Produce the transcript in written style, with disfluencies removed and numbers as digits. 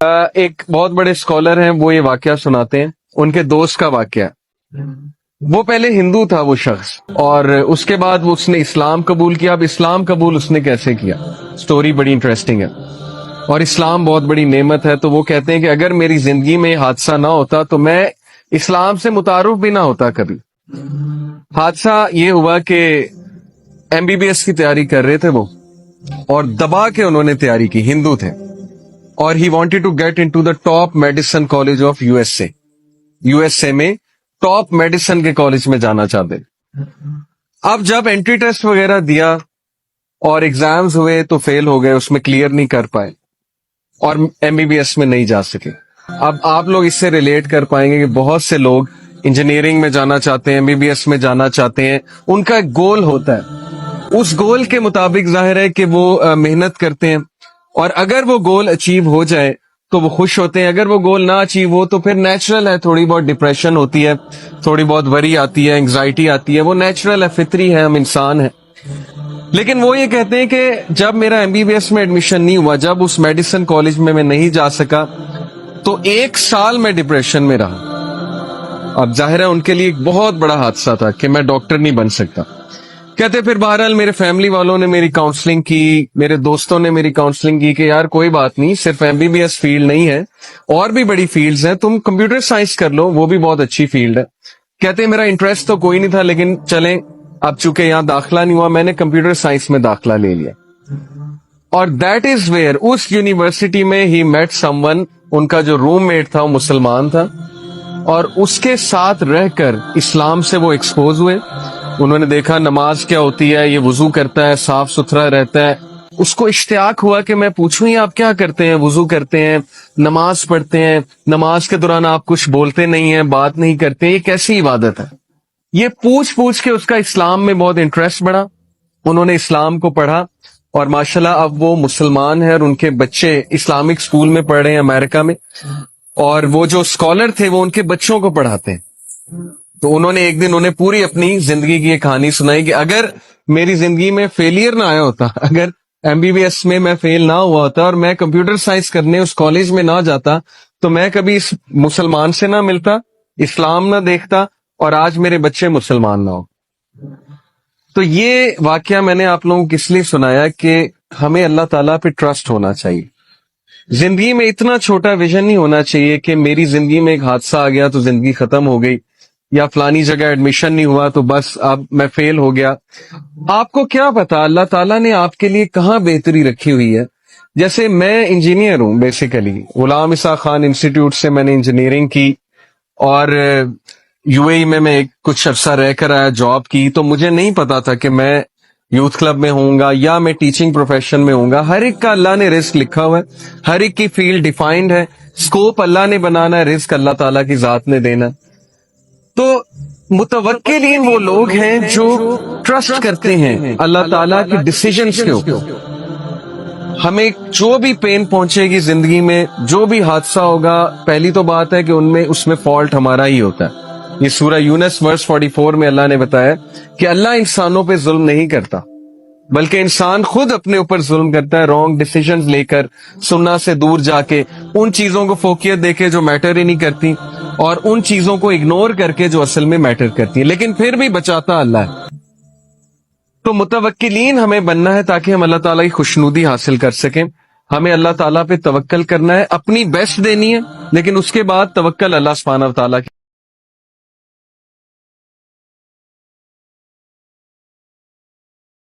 ایک بہت بڑے اسکالر ہیں، وہ یہ واقعہ سناتے ہیں، ان کے دوست کا واقعہ۔ وہ پہلے ہندو تھا وہ شخص، اور اس کے بعد اس نے اسلام قبول کیا۔ اب اسلام قبول اس نے کیسے کیا، سٹوری بڑی انٹرسٹنگ ہے، اور اسلام بہت بڑی نعمت ہے۔ تو وہ کہتے ہیں کہ اگر میری زندگی میں حادثہ نہ ہوتا تو میں اسلام سے متعارف بھی نہ ہوتا کبھی۔ حادثہ یہ ہوا کہ MBBS کی تیاری کر رہے تھے وہ، اور دبا کے انہوں نے تیاری کی، ہندو تھے، اور he wanted to get into the top medicine college of USA میں ٹاپ میڈیسن کے کالج میں جانا چاہتے۔ اب جب انٹری ٹیسٹ وغیرہ دیا اور ایگزامز ہوئے تو فیل ہو گئے، اس میں کلیئر نہیں کر پائے اور MBBS میں نہیں جا سکے۔ اب آپ لوگ اس سے ریلیٹ کر پائیں گے کہ بہت سے لوگ انجینئرنگ میں جانا چاہتے ہیں، MBBS میں جانا چاہتے ہیں، ان کا ایک گول ہوتا ہے، اس گول کے مطابق ظاہر ہے کہ وہ محنت کرتے ہیں، اور اگر وہ گول اچیو ہو جائے تو وہ خوش ہوتے ہیں، اگر وہ گول نہ اچیو ہو تو پھر نیچرل ہے، تھوڑی بہت ڈپریشن ہوتی ہے، تھوڑی بہت وری آتی ہے، انگزائٹی آتی ہے، وہ نیچرل ہے، فطری ہے، ہم انسان ہیں۔ لیکن وہ یہ کہتے ہیں کہ جب میرا MBBS میں ایڈمیشن نہیں ہوا، جب اس میڈیسن کالج میں نہیں جا سکا، تو 1 سال میں ڈپریشن میں رہا۔ اب ظاہر ہے ان کے لیے ایک بہت بڑا حادثہ تھا کہ میں ڈاکٹر نہیں بن سکتا۔ کہتے پھر بہرحال میرے فیملی والوں نے میری کاؤنسلنگ کی، میرے دوستوں نے میری کاؤنسلنگ کی کہ یار کوئی بات نہیں، صرف MBBS فیلڈ نہیں ہے، اور بھی بڑی فیلڈز ہیں، تم کمپیوٹر سائنس کر لو، وہ بھی بہت اچھی فیلڈ ہے۔ کہتے میرا انٹرسٹ تو کوئی نہیں تھا، لیکن چلیں اب چونکہ یہاں داخلہ نہیں ہوا، میں نے کمپیوٹر سائنس میں داخلہ لے لیا، اور دیٹ از ویئر، اس یونیورسٹی میں ہی میٹ سم ون، ان کا جو روم میٹ تھا وہ مسلمان تھا، اور اس کے ساتھ رہ کر اسلام سے وہ ایکسپوز ہوئے۔ انہوں نے دیکھا نماز کیا ہوتی ہے، یہ وضو کرتا ہے، صاف ستھرا رہتا ہے۔ اس کو اشتیاق ہوا کہ میں پوچھوں یہ آپ کیا کرتے ہیں، وضو کرتے ہیں، نماز پڑھتے ہیں، نماز کے دوران آپ کچھ بولتے نہیں ہیں، بات نہیں کرتے، یہ کیسی عبادت ہے؟ یہ پوچھ کے اس کا اسلام میں بہت انٹرسٹ بڑھا، انہوں نے اسلام کو پڑھا، اور ماشاءاللہ اب وہ مسلمان ہیں، اور ان کے بچے اسلامک اسکول میں پڑھ رہے ہیں امریکہ میں، اور وہ جو اسکالر تھے وہ ان کے بچوں کو پڑھاتے ہیں۔ تو انہوں نے ایک دن انہیں پوری اپنی زندگی کی ایک کہانی سنائی کہ اگر میری زندگی میں فیلئر نہ آیا ہوتا، اگر MBBS میں فیل نہ ہوا ہوتا اور میں کمپیوٹر سائنس کرنے اس کالج میں نہ جاتا، تو میں کبھی اس مسلمان سے نہ ملتا، اسلام نہ دیکھتا، اور آج میرے بچے مسلمان نہ ہو۔ تو یہ واقعہ میں نے آپ لوگوں کو کس لیے سنایا کہ ہمیں اللہ تعالیٰ پہ ٹرسٹ ہونا چاہیے۔ زندگی میں اتنا چھوٹا ویژن نہیں ہونا چاہیے کہ میری زندگی میں ایک حادثہ آ گیا تو زندگی ختم ہو گئی، یا فلانی جگہ ایڈمیشن نہیں ہوا تو بس اب میں فیل ہو گیا۔ آپ کو کیا پتا اللہ تعالیٰ نے آپ کے لیے کہاں بہتری رکھی ہوئی ہے۔ جیسے میں انجینئر ہوں بیسیکلی، غلام اسحاق خان انسٹیٹیوٹ سے میں نے انجینئرنگ کی، اور UAE میں کچھ عرصہ رہ کر آیا، جاب کی، تو مجھے نہیں پتا تھا کہ میں یوتھ کلب میں ہوں گا یا میں ٹیچنگ پروفیشن میں ہوں گا۔ ہر ایک کا اللہ نے رزق لکھا ہوا ہے، ہر ایک کی فیلڈ ڈیفائنڈ ہے، سکوپ اللہ نے بنانا ہے، رزق اللہ تعالیٰ کی ذات نے دینا۔ تو متوکلین وہ لوگ ہیں جو ٹرسٹ کرتے ہیں اللہ تعالیٰ کی ڈیسیجنز کے اوپر۔ ہمیں جو بھی پین پہنچے گی زندگی میں، جو بھی حادثہ ہوگا، پہلی تو بات ہے کہ اس میں فالٹ ہمارا ہی ہوتا ہے۔ یہ سورہ یونس ورس 44 میں اللہ نے بتایا کہ اللہ انسانوں پہ ظلم نہیں کرتا، بلکہ انسان خود اپنے اوپر ظلم کرتا ہے، رانگ ڈیسیجنز لے کر، سننا سے دور جا کے، ان چیزوں کو فوقیت دے کے جو میٹر ہی نہیں کرتی، اور ان چیزوں کو اگنور کر کے جو اصل میں میٹر کرتی ہیں، لیکن پھر بھی بچاتا اللہ ہے۔ تو متوکلین ہمیں بننا ہے تاکہ ہم اللہ تعالیٰ کی خوشنودی حاصل کر سکیں۔ ہمیں اللہ تعالیٰ پہ توکل کرنا ہے، اپنی بیسٹ دینی ہے، لیکن اس کے بعد توکل اللہ سبحانہ و تعالیٰ کی